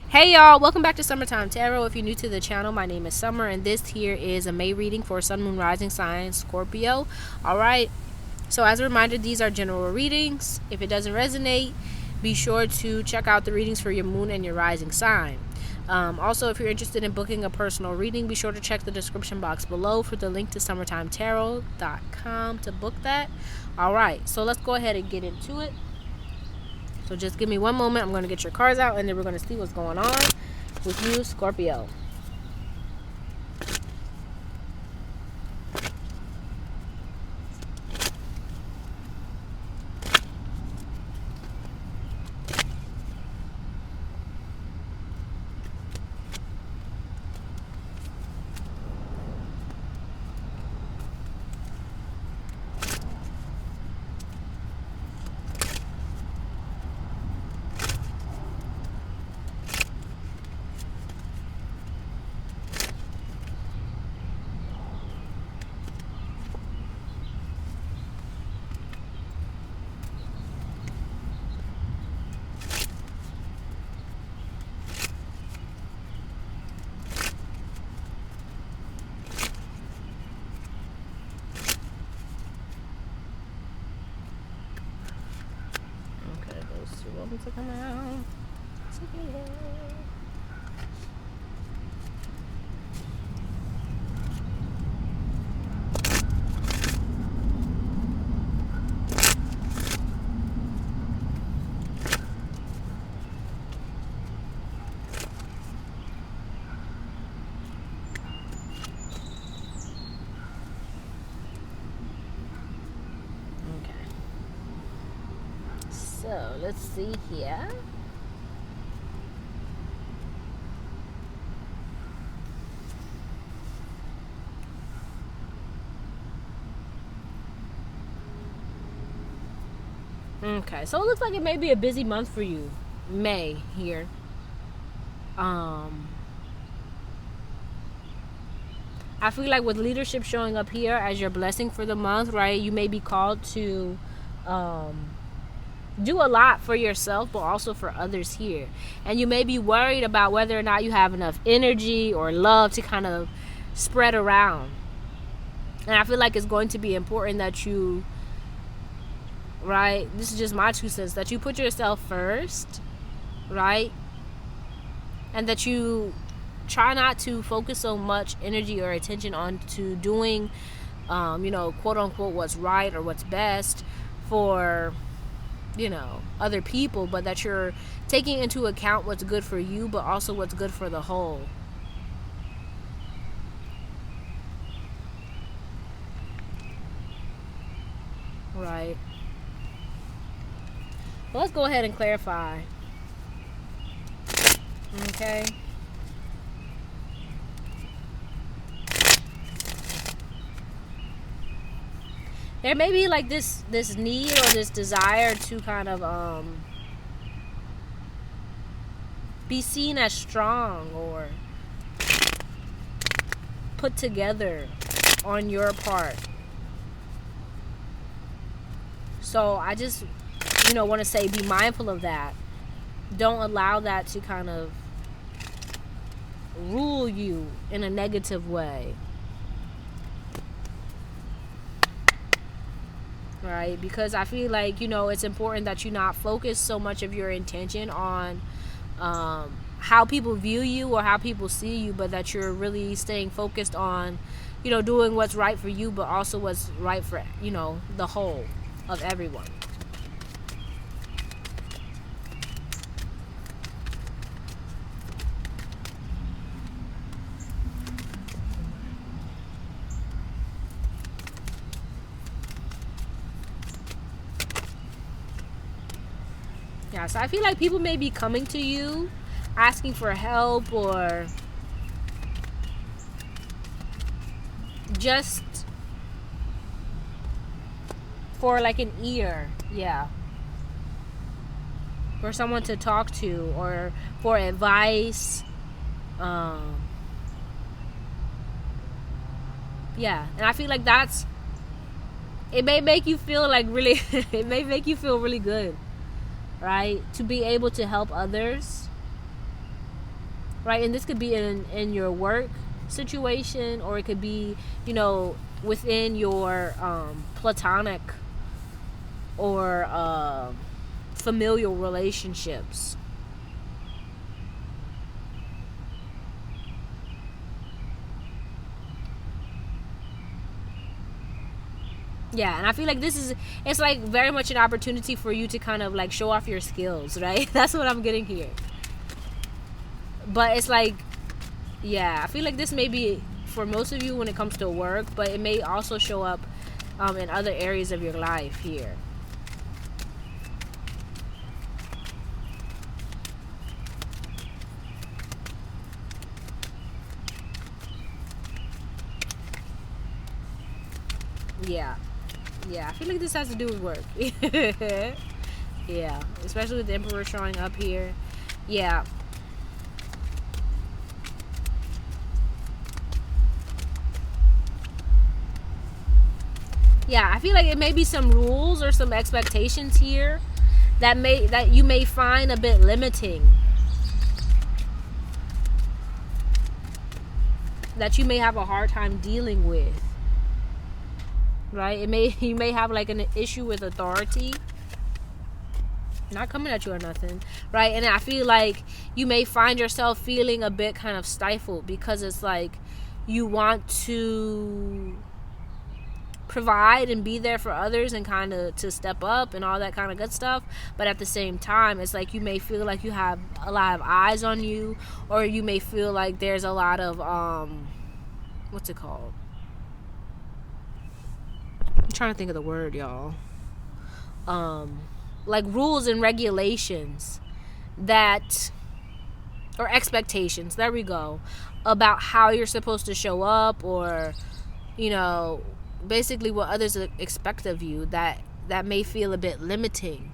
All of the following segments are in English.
Hey y'all, welcome back to Summertime Tarot. If you're new to the channel, my name is Summer and this here is a May reading for Sun, Moon, Rising sign Scorpio. Alright, so as a reminder, these are general readings. If it doesn't resonate, be sure to check out the readings for your moon and your rising sign. Also, if you're interested in booking a personal reading, be sure to check the description box below for the link to summertimetarot.com to book that. Alright, so let's go ahead and get into it. So just give me one moment. I'm going to get your cards out and then we're going to see what's going on with you, Scorpio. To come out together. So let's see here. Okay, so it looks like it may be a busy month for you. May here. I feel like with leadership showing up here as your blessing for the month, right? You may be called to do a lot for yourself but also for others here, and you may be worried about whether or not you have enough energy or love to kind of spread around. And I feel like it's going to be important that you, right, this is just my 2 cents, that you put yourself first, right, and that you try not to focus so much energy or attention on to doing quote unquote what's right or what's best for other people, but that you're taking into account what's good for you but also what's good for the whole. Right. Well, let's go ahead and clarify. Okay. There may be like this need or this desire to kind of be seen as strong or put together on your part. So I just want to say be mindful of that. Don't allow that to kind of rule you in a negative way. Right, because I feel like it's important that you not focus so much of your intention on how people view you or how people see you, but that you're really staying focused on doing what's right for you but also what's right for the whole of everyone. Yeah, so I feel like people may be coming to you asking for help or just for like an ear, yeah, for someone to talk to or for advice. Yeah, and I feel like it may make you feel like really it may make you feel really good, right, to be able to help others right? And this could be in your work situation, or it could be, within your platonic or familial relationships. Yeah, and I feel like it's like very much an opportunity for you to kind of like show off your skills, right? That's what I'm getting here. But it's like, yeah, I feel like this may be for most of you when it comes to work, but it may also show up in other areas of your life here. Yeah. Yeah, I feel like this has to do with work. Yeah, especially with the Emperor showing up here. Yeah. Yeah, I feel like it may be some rules or some expectations here that you may find a bit limiting. That you may have a hard time dealing with. Right? You may have like an issue with authority. Not coming at you or nothing, right? And I feel like you may find yourself feeling a bit kind of stifled because it's like you want to provide and be there for others and kind of to step up and all that kind of good stuff, but at the same time it's like you may feel like you have a lot of eyes on you, or you may feel like there's a lot of what's it called, I'm trying to think of the word, y'all, like rules and regulations that, or expectations, there we go, about how you're supposed to show up, or basically what others expect of you, that may feel a bit limiting,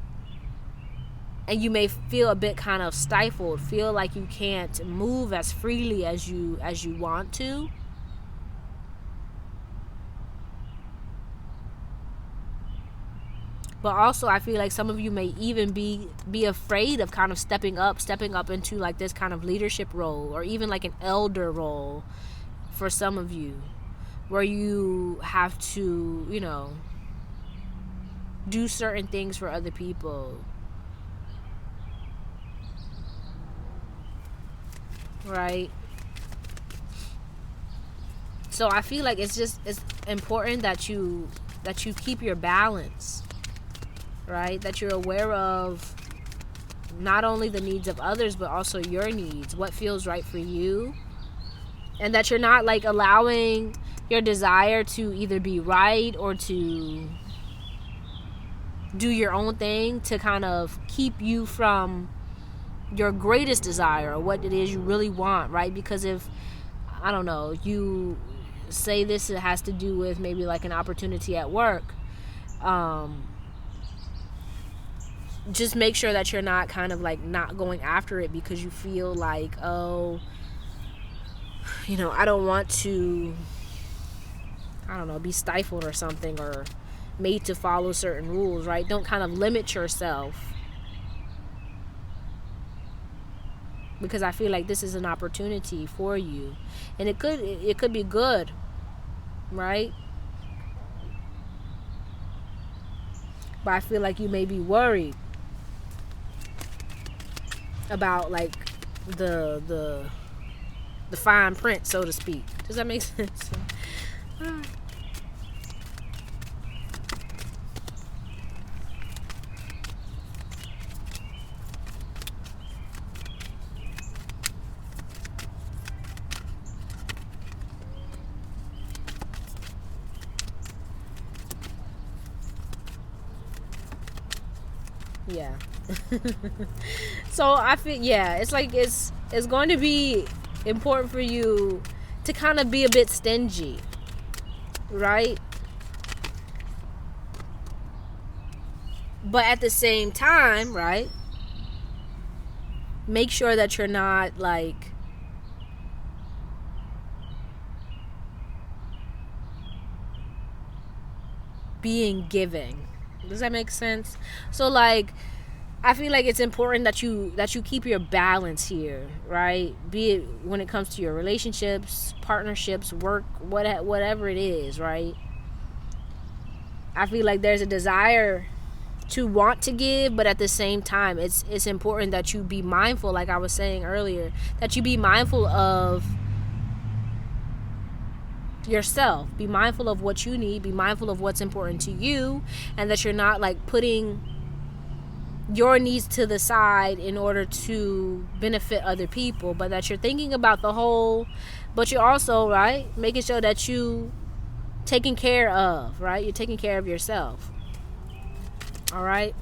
and you may feel a bit kind of stifled, feel like you can't move as freely as you want to. But also I feel like some of you may even be afraid of kind of stepping up into like this kind of leadership role, or even like an elder role for some of you, where you have to, do certain things for other people. Right? So I feel like it's important that you keep your balance, right? That you're aware of not only the needs of others, but also your needs, what feels right for you, and that you're not like allowing your desire to either be right or to do your own thing to kind of keep you from your greatest desire, or what it is you really want, right? Because if, I don't know, you say this, it has to do with maybe like an opportunity at work, just make sure that you're not kind of like not going after it because you feel like, oh, I don't want to, I don't know, be stifled or something, or made to follow certain rules, right? Don't kind of limit yourself, because I feel like this is an opportunity for you, and it could be good, right? But I feel like you may be worried about like the fine print, so to speak. Does that make sense? Yeah. So I feel, yeah, it's like it's going to be important for you to kind of be a bit stingy, right? But at the same time, right, make sure that you're not like being giving. Does that make sense? So like, I feel like it's important that you keep your balance here, right? Be it when it comes to your relationships, partnerships, work, whatever it is, right? I feel like there's a desire to want to give, but at the same time, it's important that you be mindful, like I was saying earlier, that you be mindful of yourself. Be mindful of what you need, be mindful of what's important to you, and that you're not like putting your needs to the side in order to benefit other people, but that you're thinking about the whole, but you're also, right, making sure that you taking care of, right? You're taking care of yourself. All right.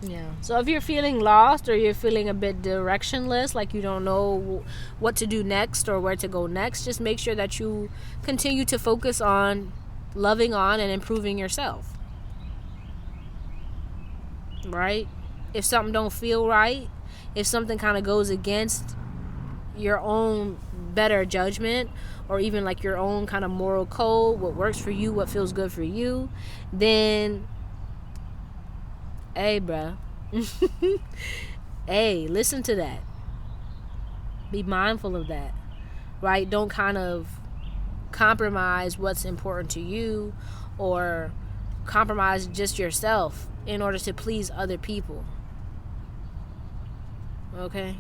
Yeah. So if you're feeling lost or you're feeling a bit directionless, like you don't know what to do next or where to go next, just make sure that you continue to focus on loving on and improving yourself. Right? If something don't feel right, if something kind of goes against your own better judgment or even like your own kind of moral code, what works for you, what feels good for you, then hey, bruh. Hey, listen to that. Be mindful of that, right? Don't kind of compromise what's important to you or compromise just yourself in order to please other people. Okay?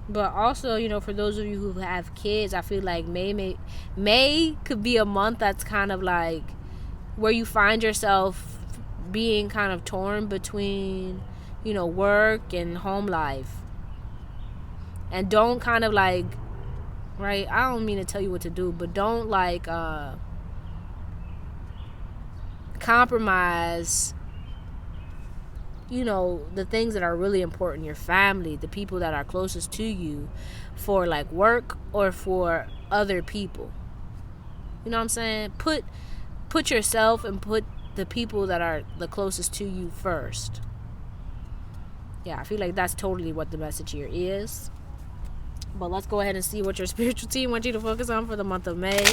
But also, for those of you who have kids, I feel like May could be a month that's kind of like where you find yourself being kind of torn between, work and home life. And don't kind of like, right? I don't mean to tell you what to do, but don't like compromise the things that are really important, your family, the people that are closest to you, for like work or for other people. You know what I'm saying? Put yourself and put the people that are the closest to you first. Yeah, I feel like that's totally what the message here is. But let's go ahead and see what your spiritual team wants you to focus on for the month of May.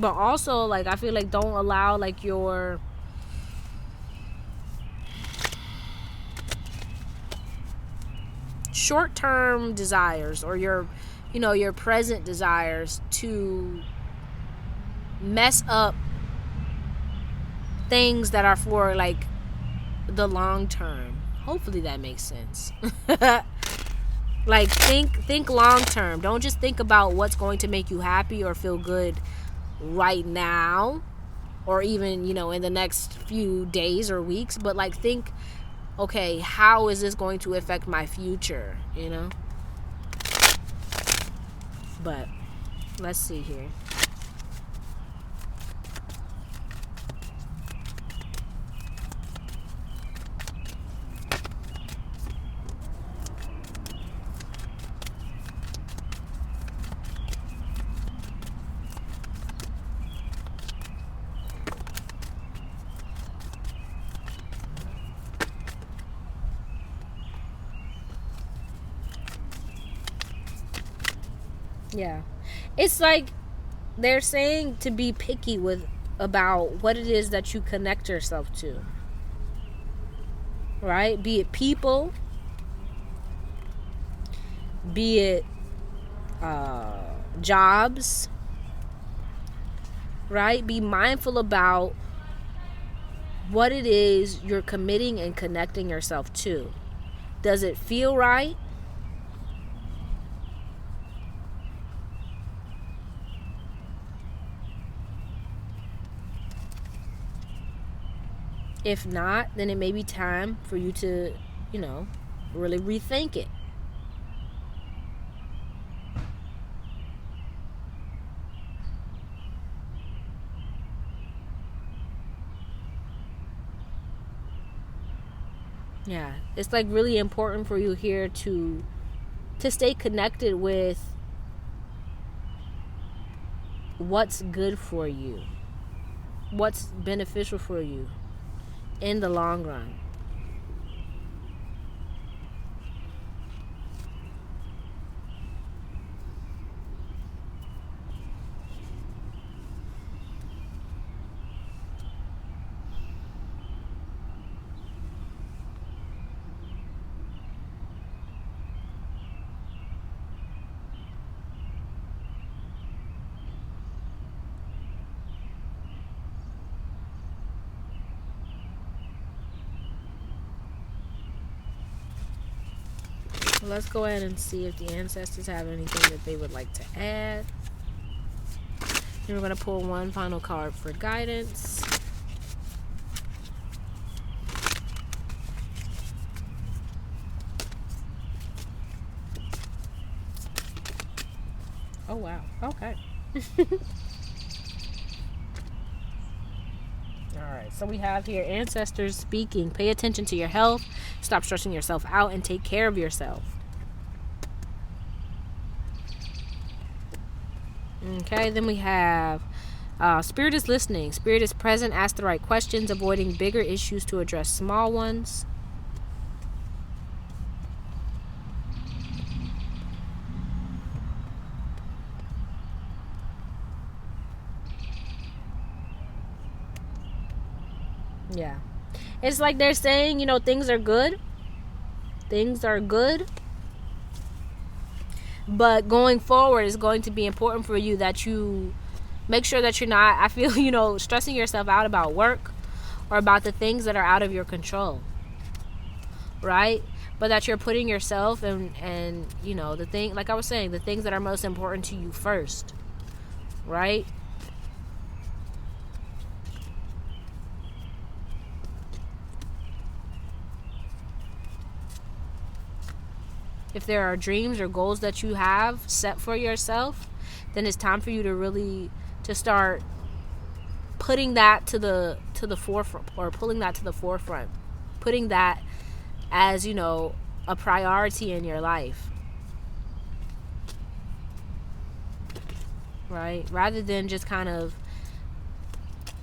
But also, like, I feel like don't allow like your short-term desires or your present desires to mess up things that are for like the long term. Hopefully that makes sense. Like think long term. Don't just think about what's going to make you happy or feel good right now or even in the next few days or weeks, but like think, okay, how is this going to affect my future? But let's see here. Yeah. It's like they're saying to be picky about what it is that you connect yourself to. Right? Be it people, be it jobs, right? Be mindful about what it is you're committing and connecting yourself to. Does it feel right? If not, then it may be time for you to, really rethink it. Yeah, it's like really important for you here to stay connected with what's good for you, what's beneficial for you in the long run. Let's go ahead and see if the ancestors have anything that they would like to add. And we're going to pull one final card for guidance. Oh, wow. Okay. Alright, so we have here ancestors speaking. Pay attention to your health. Stop stressing yourself out and take care of yourself. Okay, then we have Spirit is listening. Spirit is present. Ask the right questions, avoiding bigger issues to address small ones. Yeah. It's like they're saying, things are good. Things are good. But going forward is going to be important for you that you make sure that you're not, I feel, stressing yourself out about work or about the things that are out of your control. Right? But that you're putting yourself and the thing, like I was saying, the things that are most important to you first. Right? If there are dreams or goals that you have set for yourself, then it's time for you to really start putting that to the forefront, or pulling that to the forefront, putting that as a priority in your life, right? Rather than just kind of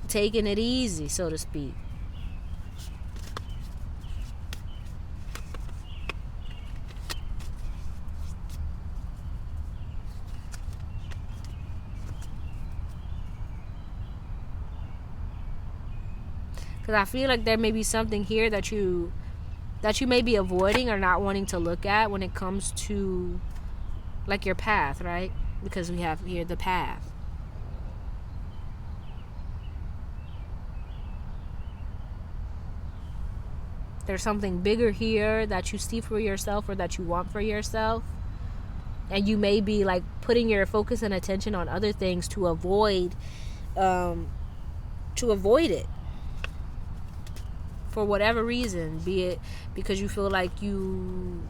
taking it easy, so to speak. Because I feel like there may be something here that you may be avoiding or not wanting to look at when it comes to like your path, right? Because we have here the path. There's something bigger here that you see for yourself or that you want for yourself. And you may be like putting your focus and attention on other things to avoid it. For whatever reason, be it because you feel like you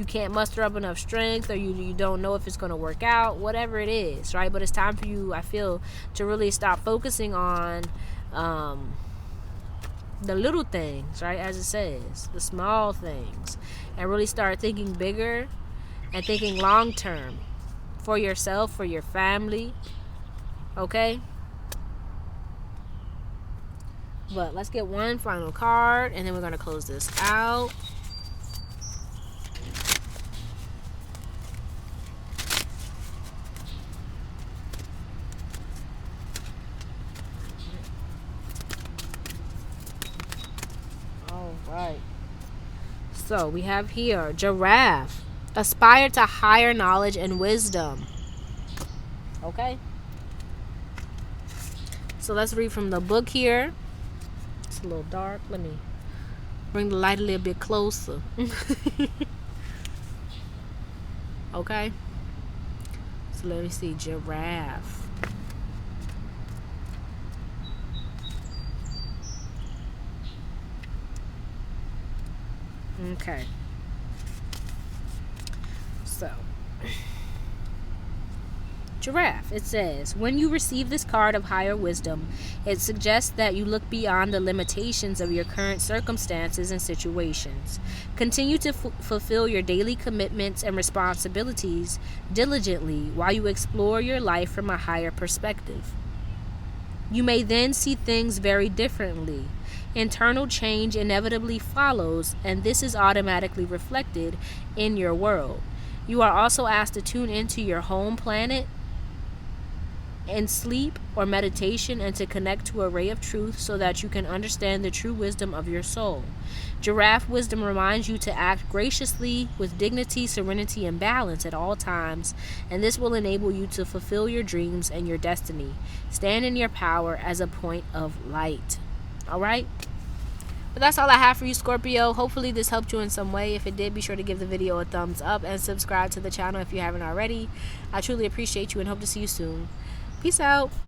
can't muster up enough strength, or you don't know if it's going to work out, whatever it is, right? But it's time for you, I feel, to really stop focusing on the little things, right? As it says, the small things, and really start thinking bigger and thinking long term for yourself, for your family, okay? But let's get one final card, and then we're going to close this out. All right. So we have here, giraffe. Aspire to higher knowledge and wisdom. Okay? So let's read from the book here. It's a little dark. Let me bring the light a little bit closer. Okay. So let me see. Giraffe. Okay. So, giraffe, it says, when you receive this card of higher wisdom, it suggests that you look beyond the limitations of your current circumstances and situations. Continue to fulfill your daily commitments and responsibilities diligently while you explore your life from a higher perspective. You may then see things very differently. Internal change inevitably follows, and this is automatically reflected in your world. You are also asked to tune into your home planet in sleep or meditation and to connect to a ray of truth so that you can understand the true wisdom of your soul. Giraffe wisdom reminds you to act graciously with dignity, serenity, and balance at all times, and this will enable you to fulfill your dreams and your destiny. Stand in your power as a point of light. All right? But that's all I have for you, Scorpio. Hopefully this helped you in some way. If it did, be sure to give the video a thumbs up and subscribe to the channel if you haven't already. I truly appreciate you and hope to see you soon. Peace out.